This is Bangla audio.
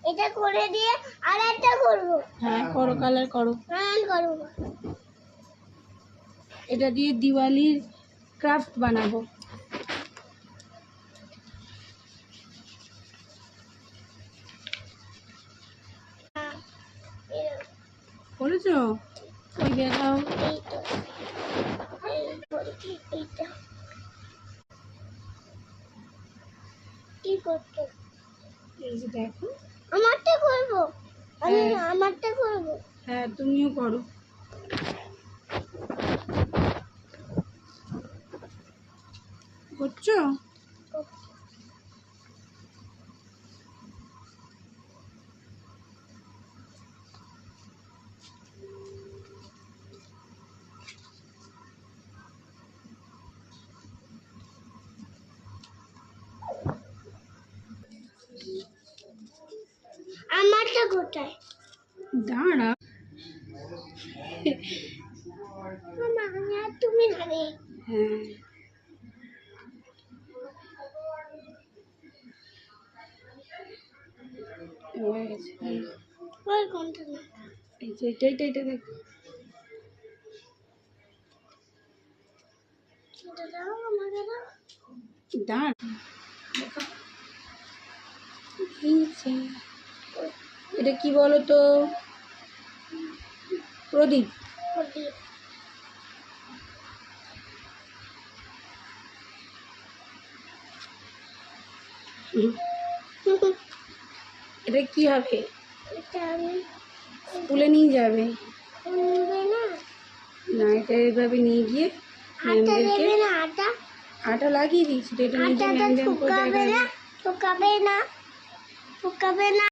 এটা করে দিয়ে আর একটা করব। হ্যাঁ করো, কালার করো। হ্যাঁ করব। এটা দিয়ে দিওয়ালির ক্রাফট বানাবো। করেছো? ওই দেখাও। এই তো এইটা কি করতে? এই যে দেখো। আমারটা করব। আমি হ্যাঁ। আমারটা করব। হ্যাঁ তুমিও করো। করছো? আমারটা কোথায়? দাঁড়া। মামা তুমি জানে। হ্যাঁ হয়ে গেছে। ওই কোনটা না? এই যে এটা দেখো। এটা দাও আমাকে দাও। দাঁড়া। এই যে এটা কি বলো তো? প্রদীপ। ওটি এটা কি হবে? এটা আমি স্কুলে নিয়ে যাবে? নিবে না। না, এটা এইভাবে নিয়ে গিয়ে আটা ম্যামদেরকে। দেবে না আটা? আটা লাগিয়ে দিয়েছি তো, এটা নিয়ে গিয়ে আটাটা ম্যামদেরকে শুকাবে দেখাবে। না। শুকাবে না। শুকাবে না।